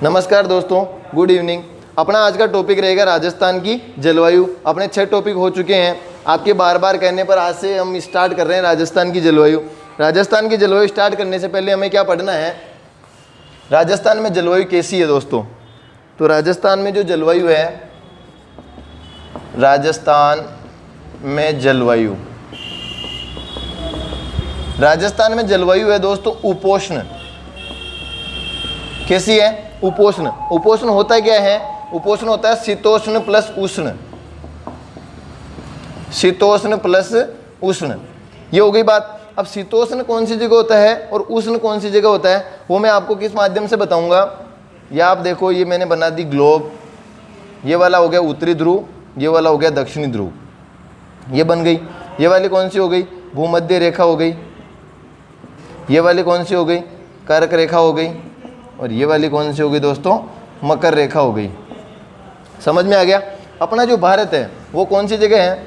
नमस्कार दोस्तों, good evening. अपना आज का टॉपिक रहेगा राजस्थान की जलवायु। अपने 6 टॉपिक हो चुके हैं। आपके बार बार कहने पर आज से हम स्टार्ट कर रहे हैं राजस्थान की जलवायु। राजस्थान की जलवायु स्टार्ट करने से पहले हमें क्या पढ़ना है, राजस्थान में जलवायु कैसी है दोस्तों। तो राजस्थान में जो जलवायु है, राजस्थान में जलवायु है दोस्तों उपोष्ण। कैसी है? उपोष्ण। उपोष्ण होता क्या है? उपोष्ण होता है शीतोष्ण प्लस उष्ण। शीतोष्ण प्लस उष्ण, ये हो गई बात। अब शीतोष्ण कौन सी जगह होता है और उष्ण कौन सी जगह होता है, वो मैं आपको किस माध्यम से बताऊंगा। या आप देखो, ये मैंने बना दी ग्लोब। ये वाला हो गया उत्तरी ध्रुव, ये वाला हो गया दक्षिणी ध्रुव, ये बन गई। ये वाली कौन सी हो गई? भूमध्य रेखा हो गई। ये वाली कौन सी हो गई? कर्क रेखा हो गई। और ये वाली कौन सी हो गई दोस्तों? मकर रेखा हो गई। समझ में आ गया? अपना जो भारत है वो कौन सी जगह है?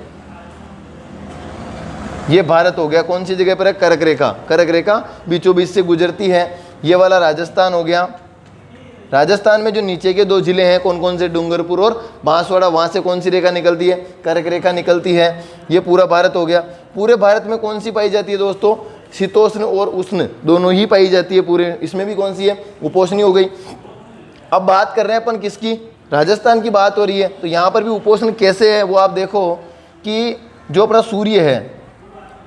ये भारत हो गया। कौन सी जगह पर है? कर्क रेखा। कर्क रेखा बीचों बीच से गुजरती है। ये वाला राजस्थान हो गया। राजस्थान में जो नीचे के 2 जिले हैं कौन कौन से? डूंगरपुर और बांसवाड़ा। वहाँ से कौन सी रेखा निकलती है? कर्क रेखा निकलती है। ये पूरा भारत हो गया। पूरे भारत में कौन सी पाई जाती है दोस्तों? शीतोष्ण और उष्ण दोनों ही पाई जाती है पूरे। इसमें भी कौन सी है? उपोष्णी हो गई। अब बात कर रहे हैं अपन किसकी? राजस्थान की बात हो रही है। तो यहाँ पर भी उपोष्ण कैसे है वो आप देखो कि जो अपना सूर्य है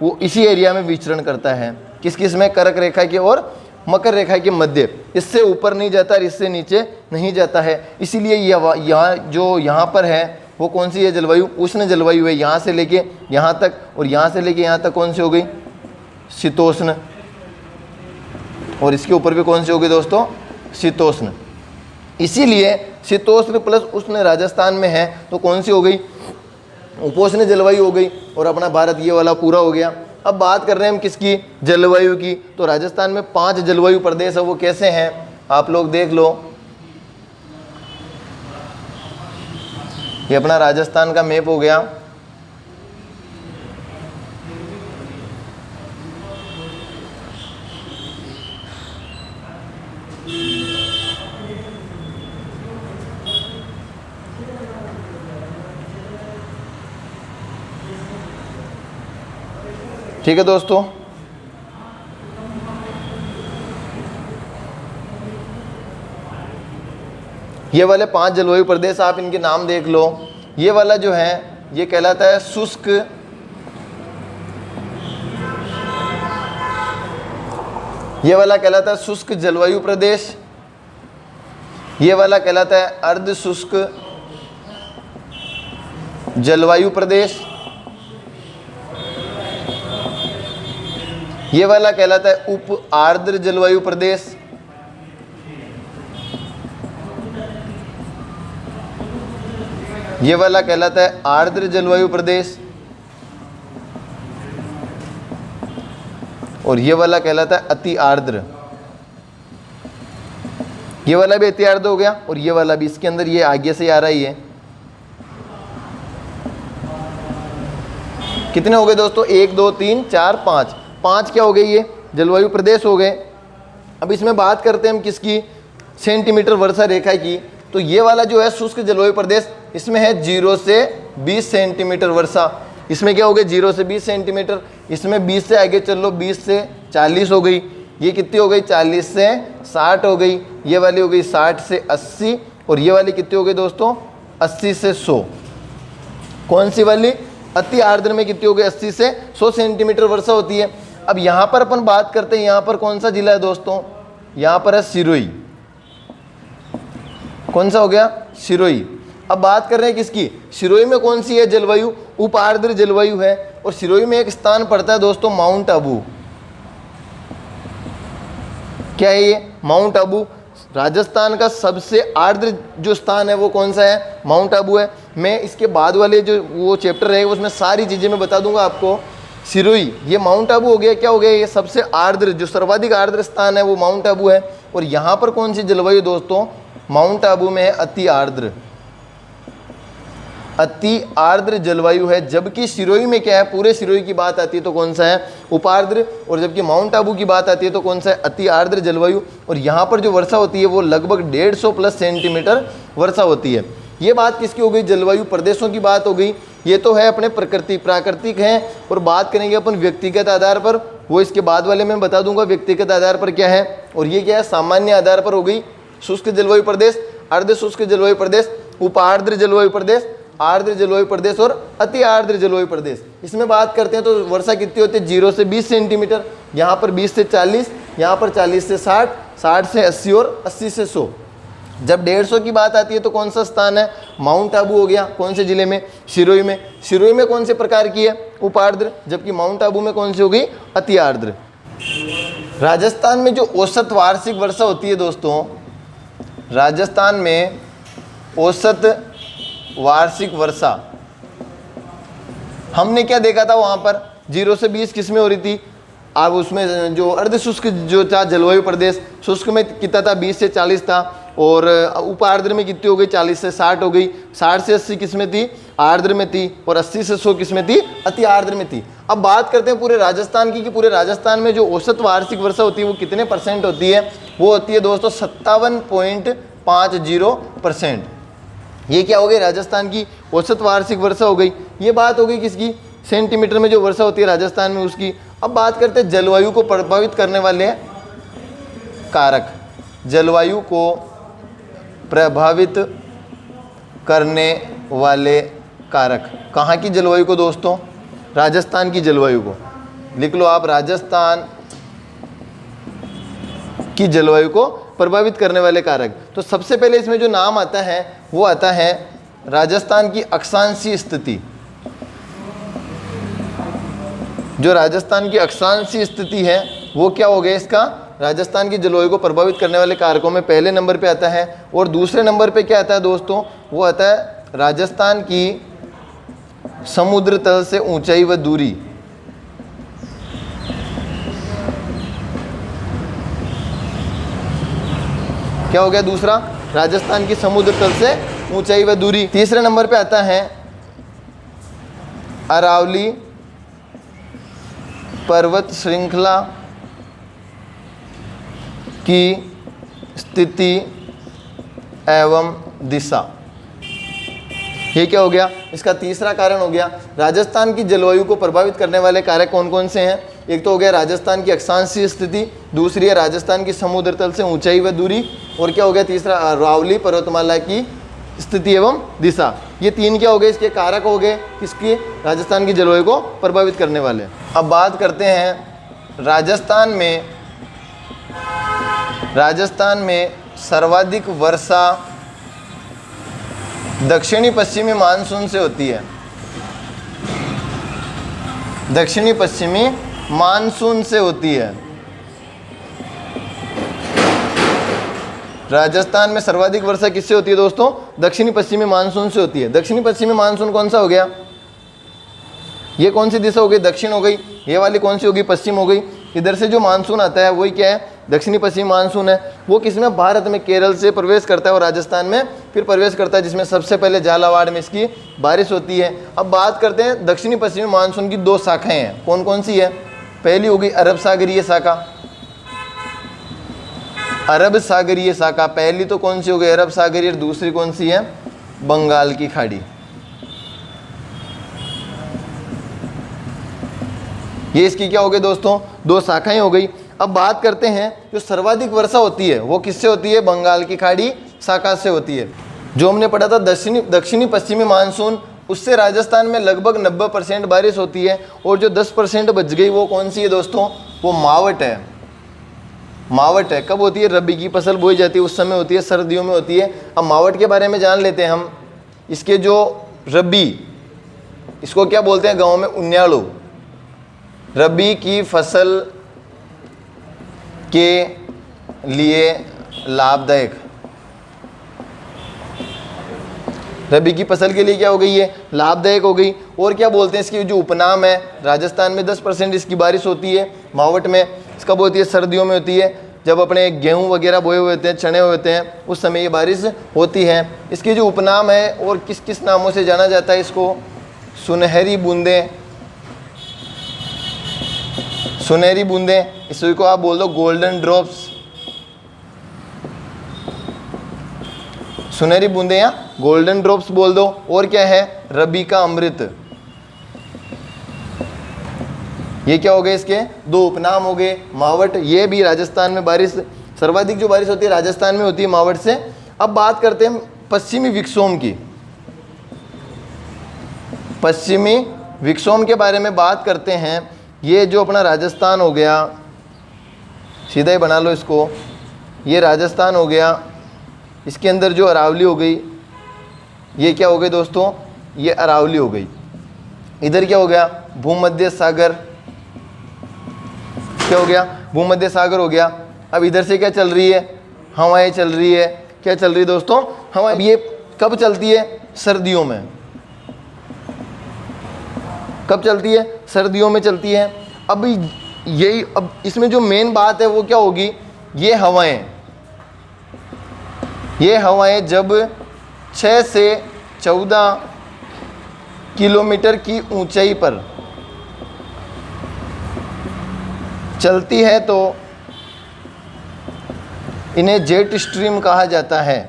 वो इसी एरिया में विचरण करता है। किस किस में? कर्क रेखा के और मकर रेखा के मध्य। इससे ऊपर नहीं जाता और इससे नीचे नहीं जाता है। इसीलिए यहाँ पर है वो कौन सी है जलवायु? उष्ण जलवायु है। यहाँ से लेके यहाँ तक और यहाँ से लेके यहाँ तक कौन सी हो गई? शीतोष्ण। और इसके ऊपर भी कौन सी हो गई दोस्तों? शीतोष्ण। इसीलिए शीतोष्ण प्लस उष्ण राजस्थान में है तो कौन सी हो गई? उपोष्ण जलवायु हो गई। और अपना भारत ये वाला पूरा हो गया। अब बात कर रहे हैं हम किसकी? जलवायु की। तो राजस्थान में 5 जलवायु प्रदेश है। वो कैसे हैं आप लोग देख लो। ये अपना राजस्थान का मैप हो गया। ठीक है दोस्तों, ये वाले 5 जलवायु प्रदेश आप इनके नाम देख लो। ये वाला जो है ये कहलाता है शुष्क। ये वाला कहलाता है शुष्क जलवायु प्रदेश। ये वाला कहलाता है अर्ध शुष्क जलवायु प्रदेश। ये वाला कहलाता है उप आर्द्र जलवायु प्रदेश। ये वाला कहलाता है आर्द्र जलवायु प्रदेश। और ये वाला कहलाता है अति आर्द्र। ये वाला भी अति आर्द्र हो गया और ये वाला भी। इसके अंदर ये आगे से आ रहा ही है। कितने हो गए दोस्तों? 1 2 3 4 5। 5 क्या हो गए? ये जलवायु प्रदेश हो गए। अब इसमें बात करते हैं हम किसकी? सेंटीमीटर वर्षा रेखा की। तो ये वाला जो है शुष्क जलवायु प्रदेश, इसमें है 0 से 20 सेंटीमीटर वर्षा। इसमें क्या हो गया? 0 से 20 सेंटीमीटर। इसमें 20 से आगे चल लो, 20 से 40 हो गई। ये कितनी हो गई? 40 से 60 हो गई। ये वाली हो गई 60 से 80। और ये वाली कितनी हो गई दोस्तों? 80 से 100। कौन सी वाली? अति आर्द्र में कितनी हो गई? 80 से 100 सेंटीमीटर वर्षा होती है। अब यहाँ पर अपन बात करते हैं, यहाँ पर कौन सा जिला है दोस्तों? यहाँ पर है सिरोही। कौन सा हो गया? सिरोही। अब बात कर रहे हैं किसकी? सिरोही में कौन सी है जलवायु? उप आर्द्र जलवायु है। और सिरोही में एक स्थान पड़ता है दोस्तों माउंट आबू। क्या है ये? माउंट आबू। राजस्थान का सबसे आर्द्र जो स्थान है वो कौन सा है? माउंट आबू है। मैं इसके बाद वाले जो वो चैप्टर रहेगा उसमें सारी चीज़ें मैं बता दूंगा आपको। सिरोही, ये माउंट आबू हो गया। क्या हो गया? ये सबसे आर्द्र, जो सर्वाधिक आर्द्र स्थान है वो माउंट आबू है। और यहाँ पर कौन सी जलवायु दोस्तों? माउंट आबू में है अति आर्द्र। अति आर्द्र जलवायु है, जबकि सिरोही में क्या है, पूरे सिरोही की बात आती है तो कौन सा है, उपार्द्र, और जबकि माउंट आबू की बात आती है तो कौन सा है, अति आर्द्र जलवायु। और यहाँ पर जो वर्षा होती है वो लगभग 150+ सेंटीमीटर वर्षा होती है। ये बात किसकी हो गई, जलवायु प्रदेशों की बात हो गई। ये तो है अपने प्राकृतिक हैं, और बात करेंगे अपन व्यक्तिगत आधार पर, वो इसके बाद वाले में बता दूंगा व्यक्तिगत आधार पर क्या है। और ये क्या है, सामान्य आधार पर हो गई शुष्क जलवायु प्रदेश, अर्ध शुष्क जलवायु प्रदेश, उपार्द्र जलवायु प्रदेश, आर्द्र जलवायु प्रदेश और अति आर्द्र जलवायु प्रदेश। इसमें बात करते हैं तो वर्षा कितनी होती है, 0 से 20 सेंटीमीटर, यहाँ पर 20 से 40, यहाँ पर 40 से 60, 60 से 80 और 80 से 100। जब 150 की बात आती है तो कौन सा स्थान है, माउंट आबू हो गया, कौन से जिले में, सिरोही में। सिरोही में कौन से प्रकार की है, उपार्द्र, जबकि माउंट आबू में कौन सी हो गई, अति आर्द्र। राजस्थान में जो औसत वार्षिक वर्षा होती है दोस्तों, राजस्थान में औसत वार्षिक वर्षा हमने क्या देखा था, वहाँ पर 0 से 20 किस में हो रही थी, अब उसमें जो अर्ध शुष्क जो था जलवायु प्रदेश, शुष्क में कितना था, 20 से 40 था, और उपार्द्र में कितनी हो गई, 40 से 60 हो गई, 60 से 80 किस में थी, आर्द्र में थी, और 80 से 100 किस में थी, अति आर्द्र में थी। अब बात करते हैं पूरे राजस्थान की कि पूरे राजस्थान में जो औसत वार्षिक वर्षा होती है वो कितने % होती है, वो होती है दोस्तों 57.50%। ये क्या हो गई, राजस्थान की औसत वार्षिक वर्षा हो गई। ये बात हो गई किसकी, सेंटीमीटर में जो वर्षा होती है राजस्थान में उसकी। अब बात करते हैं जलवायु को प्रभावित करने वाले कारक, जलवायु को प्रभावित करने वाले कारक। कहाँ की जलवायु को दोस्तों, राजस्थान की जलवायु को लिख लो आप, राजस्थान की जलवायु को प्रभावित करने वाले कारक। तो सबसे पहले इसमें जो नाम आता है वो आता है राजस्थान की अक्षांशीय स्थिति। जो राजस्थान की अक्षांशीय स्थिति है वो क्या हो गया, इसका राजस्थान की जलवायु को प्रभावित करने वाले कारकों में पहले नंबर पे आता है। और दूसरे नंबर पे क्या आता है दोस्तों, वो आता है राजस्थान की समुद्र तल से ऊंचाई व दूरी। क्या हो गया दूसरा, राजस्थान की समुद्र तल से ऊंचाई व दूरी। तीसरे नंबर पे आता है अरावली पर्वत श्रृंखला की स्थिति एवं दिशा। ये क्या हो गया, इसका तीसरा कारण हो गया। राजस्थान की जलवायु को प्रभावित करने वाले कारक कौन कौन से हैं, एक तो हो गया राजस्थान की अक्षांशीय स्थिति, दूसरी है राजस्थान की समुद्र तल से ऊंचाई व दूरी, और क्या हो गया तीसरा, अरावली पर्वतमाला की स्थिति एवं दिशा। ये तीन क्या हो गए, इसके कारक हो गए किसकी, राजस्थान की जलवायु को प्रभावित करने वाले। अब बात करते हैं राजस्थान में सर्वाधिक वर्षा दक्षिणी पश्चिमी मानसून से होती है। दक्षिणी पश्चिमी मानसून से होती है। राजस्थान में सर्वाधिक वर्षा किससे होती है दोस्तों, दक्षिणी पश्चिमी मानसून से होती है। दक्षिणी पश्चिमी मानसून कौन सा हो गया, ये कौन सी दिशा हो गई, दक्षिण हो गई। ये वाली कौन सी होगी, पश्चिम हो गई। इधर से जो मानसून आता है वही क्या है, दक्षिणी पश्चिमी मानसून है। वो किसमें, भारत में केरल से प्रवेश करता है और राजस्थान में फिर प्रवेश करता है, जिसमें सबसे पहले झालावाड़ में इसकी बारिश होती है। अब बात करते हैं दक्षिणी पश्चिमी मानसून की दो शाखाएं हैं, कौन कौन सी है। पहली होगी अरब सागरीय शाखा, अरब सागरीय शाखा पहली तो कौन सी हो गई, अरब सागरीय, और दूसरी कौन सी है, बंगाल की खाड़ी। ये इसकी क्या हो गई दोस्तों, दो शाखाएं हो गई। अब बात करते हैं जो सर्वाधिक वर्षा होती है वो किससे होती है, बंगाल की खाड़ी शाखा से होती है। जो हमने पढ़ा था दक्षिणी पश्चिमी मानसून, उससे राजस्थान में लगभग 90% बारिश होती है, और जो 10% बच गई वो कौन सी है दोस्तों, वो मावट है। मावट है, कब होती है, रबी की फसल बोई जाती है उस समय होती है, सर्दियों में होती है। अब मावट के बारे में जान लेते हैं हम। इसके जो रबी, इसको क्या बोलते हैं गाँव में, उन्याड़ू। रबी की फसल के लिए लाभदायक, रबी की फसल के लिए क्या हो गई, ये लाभदायक हो गई। और क्या बोलते हैं, इसकी जो उपनाम है, राजस्थान में 10% इसकी बारिश होती है मावट में। कब होती है, सर्दियों में होती है। जब अपने गेहूं वगैरह बोए हुए होते हैं, चने हुए होते हैं, उस समय ये बारिश होती है। इसके जो उपनाम है और किस किस नामों से जाना जाता है इसको, सुनहरी बूंदें, सुनहरी बूंदें, इसी को आप बोल दो गोल्डन ड्रॉप्स, सुनहरी बूंदें या गोल्डन ड्रॉप्स बोल दो। और क्या है, रबी का अमृत। ये क्या हो गए, इसके दो उपनाम हो गए। मावट, ये भी राजस्थान में बारिश, सर्वाधिक जो बारिश होती है राजस्थान में होती है मावट से। अब बात करते हैं पश्चिमी विक्षोभ की। पश्चिमी विक्षोभ के बारे में बात करते हैं। ये जो अपना राजस्थान हो गया, सीधा ही बना लो इसको, ये राजस्थान हो गया, इसके अंदर जो अरावली हो गई, ये क्या हो गई दोस्तों, ये अरावली हो गई। इधर क्या हो गया, भूमध्य सागर, क्या हो गया, भूमध्य सागर हो गया। अब इधर से क्या चल रही है, हवाएं चल रही है। क्या चल रही है दोस्तों, हवाएं। ये कब चलती है, सर्दियों में। कब चलती है, सर्दियों में चलती है। अब यही, अब इसमें जो मेन बात है वो क्या होगी, ये हवाएं, ये हवाएं जब 6 से 14 किलोमीटर की ऊंचाई पर चलती है तो इन्हें जेट स्ट्रीम कहा जाता है।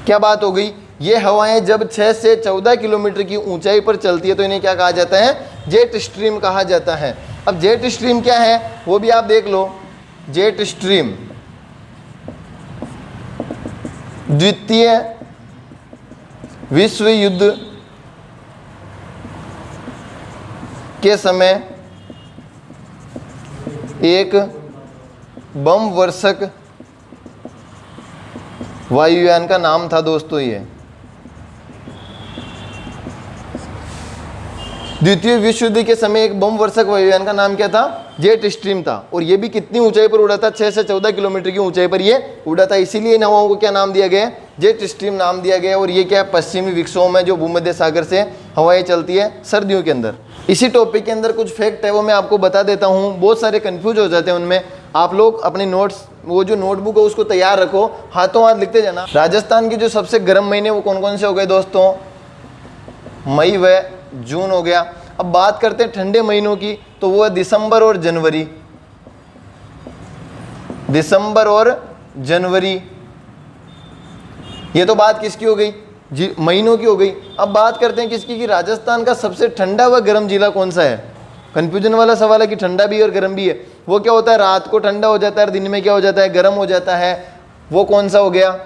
क्या बात हो गई, ये हवाएं जब 6 से 14 किलोमीटर की ऊंचाई पर चलती है तो इन्हें क्या कहा जाता है, जेट स्ट्रीम कहा जाता है। अब जेट स्ट्रीम क्या है वो भी आप देख लो। जेट स्ट्रीम द्वितीय विश्व युद्ध के समय एक बम वर्षक वायुयान का नाम था दोस्तों। ये द्वितीय विश्व युद्ध के समय एक बम वर्षक वायुयान का नाम क्या था, जेट स्ट्रीम था। और ये भी कितनी ऊंचाई पर उड़ा था, 6 से 14 किलोमीटर की ऊंचाई पर ये उड़ा था। इसीलिए इन हवाओं को क्या नाम दिया गया, जेट स्ट्रीम नाम दिया गया। और ये क्या है, पश्चिमी विक्षोभ है जो भूमध्य सागर से हवाएं चलती है सर्दियों के अंदर। इसी टॉपिक के अंदर कुछ फैक्ट है वो मैं आपको बता देता हूँ, बहुत सारे कंफ्यूज हो जाते हैं उनमें। आप लोग अपने नोट्स, वो जो नोटबुक है उसको तैयार रखो, हाथों हाथ लिखते जाना। राजस्थान के जो सबसे गर्म महीने वो कौन कौन से हो गए दोस्तों, मई व जून हो गया। अब बात करते हैं ठंडे महीनों की, तो वो है दिसंबर और जनवरी। दिसंबर और जनवरी, ये तो बात किसकी हो गई, जी महीनों की हो गई। अब बात करते हैं किसकी, कि राजस्थान का सबसे ठंडा व गर्म जिला कौन सा है। कंफ्यूजन वाला सवाल है कि ठंडा भी और गर्म भी है। वो क्या होता है, रात को ठंडा हो जाता है और दिन में क्या हो जाता है, गर्म हो जाता है। वो कौन सा हो गया,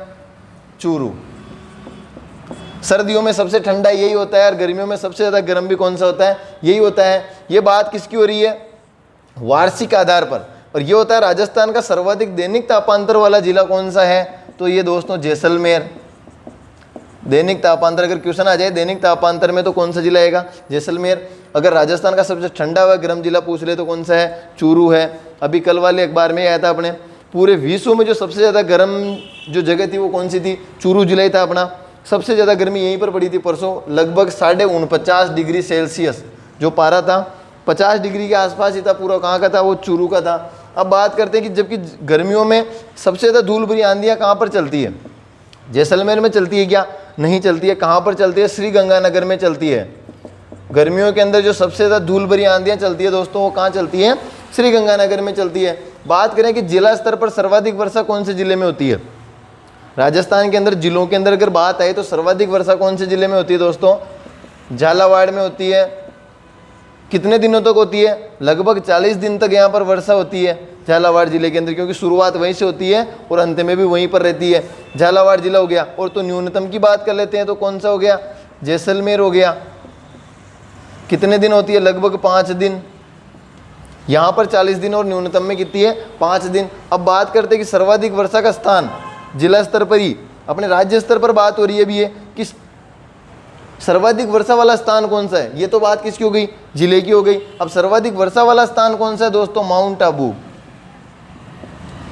चूरू। सर्दियों में सबसे ठंडा यही होता है और गर्मियों में सबसे ज़्यादा गर्म भी कौन सा होता है, यही होता है। ये बात किसकी हो रही है, वार्षिक आधार पर। और ये होता है राजस्थान का सर्वाधिक दैनिक तापांतर वाला जिला कौन सा है, तो ये दोस्तों जैसलमेर। दैनिक तापांतर, अगर क्वेश्चन आ जाए दैनिक तापांतर में तो कौन सा जिला आएगा, जैसलमेर। अगर राजस्थान का सबसे ठंडा व गर्म जिला पूछ ले तो कौन सा है, चूरू है। अभी कल वाले अखबार में आया था अपने, पूरे विश्व में जो सबसे ज़्यादा गर्म जो जगह थी वो कौन सी थी, चूरू जिला ही था अपना। सबसे ज़्यादा गर्मी यहीं पर पड़ी थी परसों, लगभग 49.5 डिग्री सेल्सियस जो पारा था, 50 डिग्री के आसपास ही था पूरा। कहाँ का था, वो चूरू का था। अब बात करते हैं कि जबकि गर्मियों में सबसे ज़्यादा धूल भरी आंधियाँ कहाँ पर चलती है, जैसलमेर में चलती है क्या, नहीं चलती है। कहाँ पर चलती है, श्रीगंगानगर में चलती है। गर्मियों के अंदर जो सबसे ज़्यादा धूल भरी आंधियाँ चलती है दोस्तों, वो कहाँ चलती है, श्रीगंगानगर में चलती है। बात करें कि जिला स्तर पर सर्वाधिक वर्षा कौन से जिले में होती है, राजस्थान के अंदर जिलों के अंदर अगर बात आए तो सर्वाधिक वर्षा कौन से जिले में होती है दोस्तों, झालावाड़ में होती है। कितने दिनों तक होती है, लगभग 40 दिन तक यहाँ पर वर्षा होती है झालावाड़ जिले के अंदर, क्योंकि शुरुआत वहीं से होती है और अंत में भी वहीं पर रहती है। झालावाड़ जिला हो गया। और तो न्यूनतम की बात कर लेते हैं तो कौन सा हो गया, जैसलमेर हो गया। कितने दिन होती है, लगभग 5 दिन। यहाँ पर 40 दिन और न्यूनतम में कितनी है, 5 दिन। अब बात करते हैं कि सर्वाधिक वर्षा का स्थान जिला स्तर पर ही, अपने राज्य स्तर पर बात हो रही है भी है कि सर्वाधिक वर्षा वाला स्थान कौन सा है। ये तो बात किसकी हो गई, जिले की हो गई। अब सर्वाधिक वर्षा वाला स्थान कौन सा है दोस्तों, माउंट आबू।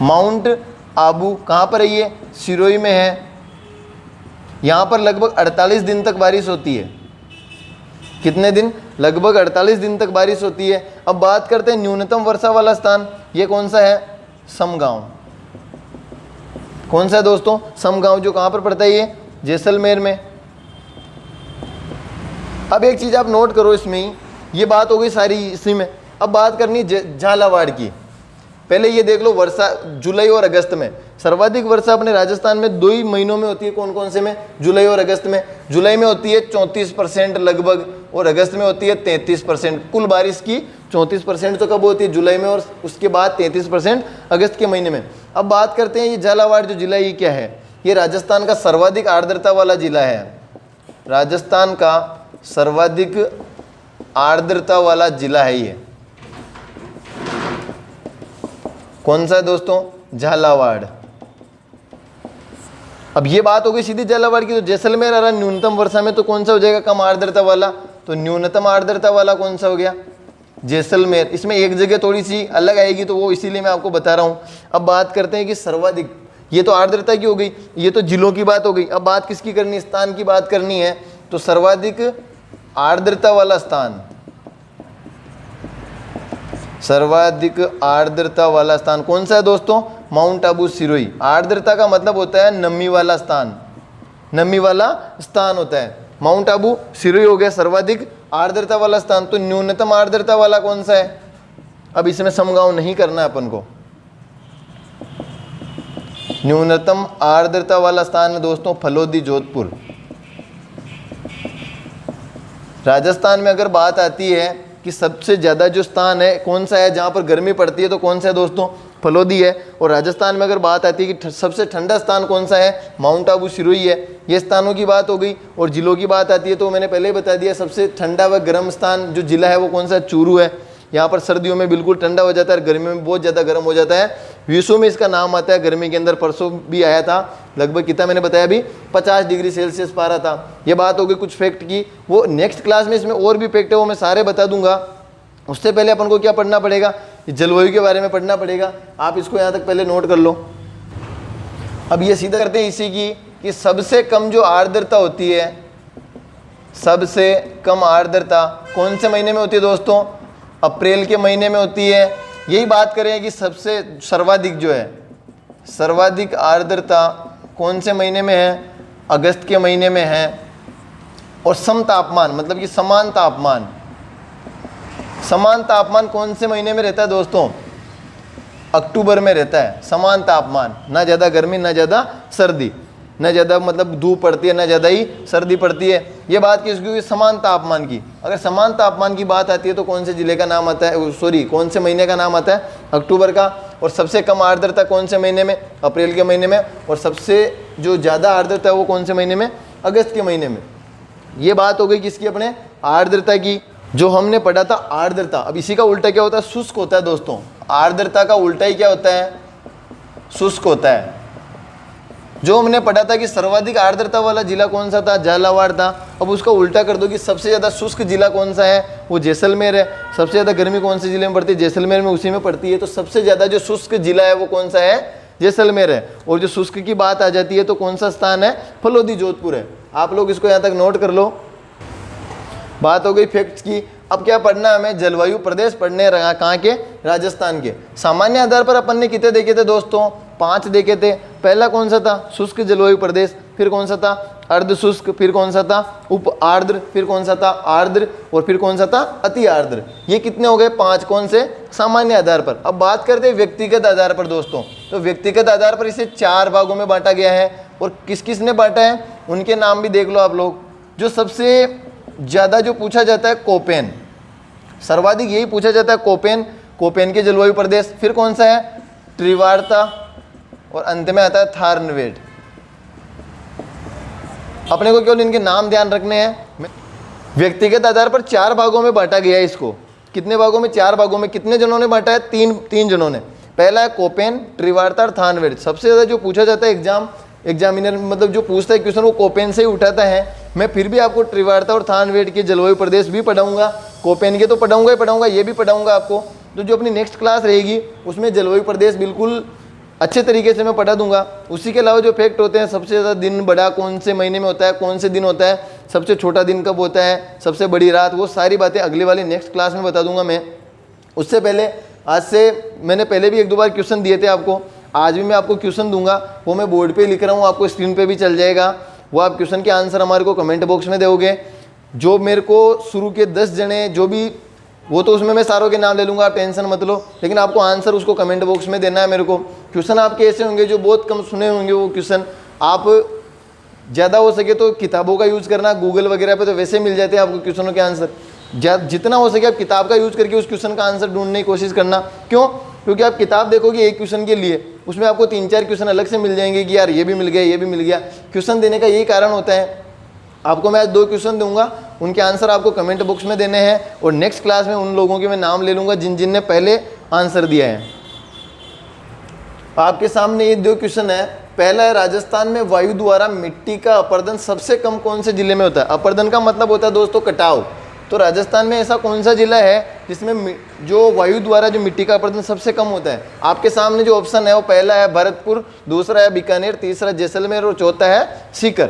माउंट आबू कहाँ पर है, ये सिरोही में है। यहाँ पर लगभग 48 दिन तक बारिश होती है। कितने दिन? लगभग 48 दिन तक बारिश होती है। अब बात करते हैं न्यूनतम वर्षा वाला स्थान, ये कौन सा है? समगांव। कौन सा है दोस्तों? समगांव, जो कहाँ पर पड़ता है? ये जैसलमेर में। अब एक चीज़ आप नोट करो इसमें ही, ये बात हो गई सारी इसी में। अब बात करनी झालावाड़ की। पहले ये देख लो, वर्षा जुलाई और अगस्त में सर्वाधिक वर्षा अपने राजस्थान में 2 ही महीनों में होती है। कौन कौन से में? जुलाई और अगस्त में। जुलाई में होती है 34% लगभग, और अगस्त में होती है 33%। कुल बारिश की 34% तो कब होती है? जुलाई में, और उसके बाद 33% अगस्त के महीने में। अब बात करते हैं ये झालावाड़ जो जिला, ये क्या है? ये राजस्थान का सर्वाधिक आर्द्रता वाला जिला है। राजस्थान का सर्वाधिक आर्द्रता वाला जिला है ये। कौन सा है दोस्तों? झालावाड़। अब ये बात हो गई सीधी झालावाड़ की। तो जैसलमेर आ रहा न्यूनतम वर्षा में, तो कौन सा हो जाएगा? कम आर्द्रता वाला। तो न्यूनतम आर्द्रता वाला कौन सा हो गया? जैसलमेर। इसमें एक जगह थोड़ी सी अलग आएगी, तो वो इसीलिए मैं आपको बता रहा हूँ। अब बात करते हैं कि सर्वाधिक, ये तो आर्द्रता की हो गई, ये तो जिलों की बात हो गई। अब बात किसकी करनी? स्थान की बात करनी है। तो सर्वाधिक आर्द्रता वाला स्थान, सर्वाधिक आर्द्रता वाला स्थान कौन सा है दोस्तों? माउंट आबू सिरोही। आर्द्रता का मतलब होता है नमी वाला स्थान, नमी वाला स्थान होता है। माउंट आबू सिरोही हो गया सर्वाधिक आर्द्रता वाला स्थान। तो न्यूनतम आर्द्रता वाला कौन सा है? अब इसमें समगांव नहीं करना है अपन को। न्यूनतम आर्द्रता वाला स्थान है दोस्तों फलोदी, जोधपुर। राजस्थान में अगर बात आती है कि सबसे ज़्यादा जो स्थान है कौन सा है जहाँ पर गर्मी पड़ती है, तो कौन सा है दोस्तों? फलोदी है। और राजस्थान में अगर बात आती है कि सबसे ठंडा स्थान कौन सा है? माउंट आबू सिरोही है। ये स्थानों की बात हो गई। और जिलों की बात आती है तो मैंने पहले ही बता दिया, सबसे ठंडा व गर्म स्थान जो जिला है वो कौन सा है? चूरू है। यहाँ पर सर्दियों में बिल्कुल ठंडा हो जाता है, गर्मी में बहुत ज़्यादा गर्म हो जाता है। विश्व में इसका नाम आता है गर्मी के अंदर। परसों भी आया था, लगभग कितना मैंने बताया अभी, 50 डिग्री सेल्सियस पारा था। ये बात हो गई कुछ फैक्ट की। वो नेक्स्ट क्लास में इसमें और भी फैक्ट है, वो मैं सारे बता दूंगा। उससे पहले अपन को क्या पढ़ना पड़ेगा? जलवायु के बारे में पढ़ना पड़ेगा। आप इसको यहाँ तक पहले नोट कर लो। अब ये सीधा करते हैं इसी की, कि सबसे कम जो आर्द्रता होती है, सबसे कम आर्द्रता कौन से महीने में होती है दोस्तों? अप्रैल के महीने में होती है। यही बात करें कि सबसे सर्वाधिक जो है, सर्वाधिक आर्द्रता कौन से महीने में है? अगस्त के महीने में है। और सम तापमान मतलब कि समान तापमान, समान तापमान कौन से महीने में रहता है दोस्तों? अक्टूबर में रहता है समान तापमान। ना ज़्यादा गर्मी ना ज़्यादा सर्दी, ना ज़्यादा मतलब धूप पड़ती है ना ज़्यादा ही सर्दी पड़ती है। ये बात किसकी हुई? समान तापमान की। अगर समान तापमान की बात आती है तो कौन से जिले का नाम आता है? सॉरी, कौन से महीने का नाम आता है? अक्टूबर का। और सबसे कम आर्द्रता कौन से महीने में? अप्रैल के महीने में। और सबसे जो ज़्यादा आर्द्रता है वो कौन से महीने में? अगस्त के महीने में। ये बात हो गई किसकी? अपने आर्द्रता की। जो हमने पढ़ा था आर्द्रता। अब इसी का उल्टा क्या होता है? शुष्क होता है दोस्तों। आर्द्रता का उल्टा ही क्या होता है? शुष्क होता है। जो हमने पढ़ा था कि सर्वाधिक आर्द्रता वाला जिला कौन सा था? झालावाड़ था। अब उसका उल्टा कर दो कि सबसे ज़्यादा शुष्क जिला कौन सा है? वो जैसलमेर है। सबसे ज़्यादा गर्मी कौन से जिले में पड़ती है? जैसलमेर में, उसी में पड़ती है। तो सबसे ज़्यादा जो शुष्क जिला है वो कौन सा है? जैसलमेर है। और जो शुष्क की बात आ जाती है तो कौन सा स्थान है? फलोदी, जोधपुर है। आप लोग इसको यहाँ तक नोट कर लो। बात हो गई फैक्ट्स की। अब क्या पढ़ना है हमें? जलवायु प्रदेश पढ़ने रहा। कहाँ के? राजस्थान के। सामान्य आधार पर अपन ने कितने देखे थे दोस्तों? 5 देखे थे। पहला कौन सा था? शुष्क जलवायु प्रदेश। फिर कौन सा था? अर्ध शुष्क। फिर कौन सा था? उप आर्द्र। फिर कौन सा था? आर्द्र। और फिर कौन सा था? अति आर्द्र। ये कितने हो गए? 5। कौन से? सामान्य आधार पर। अब बात करते हैं व्यक्तिगत आधार पर दोस्तों। तो व्यक्तिगत आधार पर इसे 4 भागों में बांटा गया है। और किस किस ने बांटा है उनके नाम भी देख लो आप लोग। जो सबसे ज़्यादा जो पूछा जाता है कोपेन, सर्वाधिक यही पूछा जाता है कोपेन, कोपेन के जलवायु प्रदेश। फिर कौन सा है? त्रिवार्ता। और अंत में आता है थारनवेट। अपने को केवल इनके नाम ध्यान रखने हैं। व्यक्तिगत आधार पर 4 भागों में बांटा गया है इसको। कितने भागों में? 4 भागों में। कितने जनों ने बांटा है? 3 जनों ने। पहला है कोपेन, त्रिवार्ता और थारनवेट। सबसे ज़्यादा जो पूछा जाता है एग्जामिनर मतलब जो पूछता है क्वेश्चन वो कोपेन से ही उठाता है। मैं फिर भी आपको त्रिवार्ता और थारनवेट के जलवायु प्रदेश भी पढ़ाऊंगा। कोपेन के तो पढ़ाऊंगा ही पढ़ाऊंगा, ये भी पढ़ाऊंगा आपको। तो जो अपनी नेक्स्ट क्लास रहेगी उसमें जलवायु प्रदेश बिल्कुल अच्छे तरीके से मैं पढ़ा दूंगा। उसी के अलावा जो फैक्ट होते हैं, सबसे ज़्यादा दिन बड़ा कौन से महीने में होता है, कौन से दिन होता है, सबसे छोटा दिन कब होता है, सबसे बड़ी रात, वो सारी बातें अगली वाली नेक्स्ट क्लास में बता दूंगा मैं। उससे पहले आज से मैंने पहले भी 1-2 बार क्वेश्चन दिए थे आपको, आज भी मैं आपको क्वेश्चन दूंगा, वो मैं बोर्ड पे लिख रहा हूँ, आपको स्क्रीन पे भी चल जाएगा। वो आप क्वेश्चन के आंसर हमारे को कमेंट बॉक्स में दोगे। जो मेरे को शुरू के 10 जने जो भी, वो तो उसमें मैं सारों के नाम ले लूँगा, आप टेंशन मत लो, लेकिन आपको आंसर उसको कमेंट बॉक्स में देना है मेरे को। क्वेश्चन आपके ऐसे होंगे जो बहुत कम सुने होंगे, वो क्वेश्चन आप ज़्यादा हो सके तो किताबों का यूज़ करना, गूगल वगैरह पे तो वैसे मिल जाते हैं आपको क्वेश्चनों के आंसर। जितना हो सके आप किताब का यूज़ करके उस क्वेश्चन का आंसर ढूंढने की कोशिश करना। क्यों? क्योंकि आप किताब देखोगे एक क्वेश्चन के लिए, उसमें आपको 3-4 क्वेश्चन अलग से मिल जाएंगे कि यार ये भी मिल गया, ये भी मिल गया। क्वेश्चन देने का यही कारण होता है। आपको मैं आज 2 क्वेश्चन दूंगा, उनके आंसर आपको कमेंट बॉक्स में देने हैं, और नेक्स्ट क्लास में उन लोगों के मैं नाम ले लूँगा जिन जिन ने पहले आंसर दिया है। आपके सामने ये 2 क्वेश्चन है। पहला है, राजस्थान में वायु द्वारा मिट्टी का अपरदन सबसे कम कौन से जिले में होता है? अपरदन का मतलब होता है दोस्तों कटाव। तो राजस्थान में ऐसा कौन सा जिला है जिसमें जो वायु द्वारा जो मिट्टी का अपरदन सबसे कम होता है? आपके सामने जो ऑप्शन है वो पहला है भरतपुर, दूसरा है बीकानेर, तीसरा जैसलमेर और चौथा है सीकर।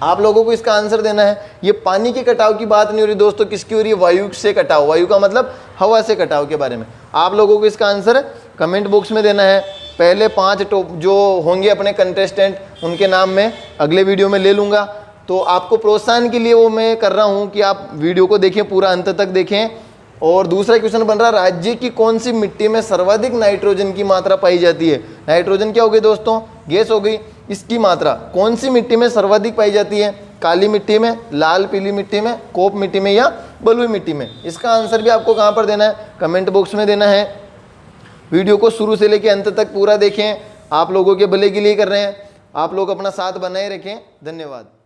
आप लोगों को इसका आंसर देना है। ये पानी के कटाव की बात नहीं हो रही दोस्तों, किसकी हो रही है? वायु से कटाव। वायु का मतलब हवा से कटाव के बारे में। आप लोगों को इसका आंसर कमेंट बॉक्स में देना है। पहले 5 जो होंगे अपने कंटेस्टेंट, उनके नाम मैं अगले वीडियो में ले लूँगा। तो आपको प्रोत्साहन के लिए वो मैं कर रहा हूँ कि आप वीडियो को देखें, पूरा अंत तक देखें। और दूसरा क्वेश्चन बन रहा है, राज्य की कौन सी मिट्टी में सर्वाधिक नाइट्रोजन की मात्रा पाई जाती है? नाइट्रोजन क्या हो गई दोस्तों? गैस हो गई। इसकी मात्रा कौन सी मिट्टी में सर्वाधिक पाई जाती है? काली मिट्टी में, लाल पीली मिट्टी में, कोप मिट्टी में या बलुई मिट्टी में? इसका आंसर भी आपको कहाँ पर देना है? कमेंट बॉक्स में देना है। वीडियो को शुरू से लेकर अंत तक पूरा देखें, आप लोगों के भले के लिए कर रहे हैं। आप लोग अपना साथ बनाए रखें। धन्यवाद।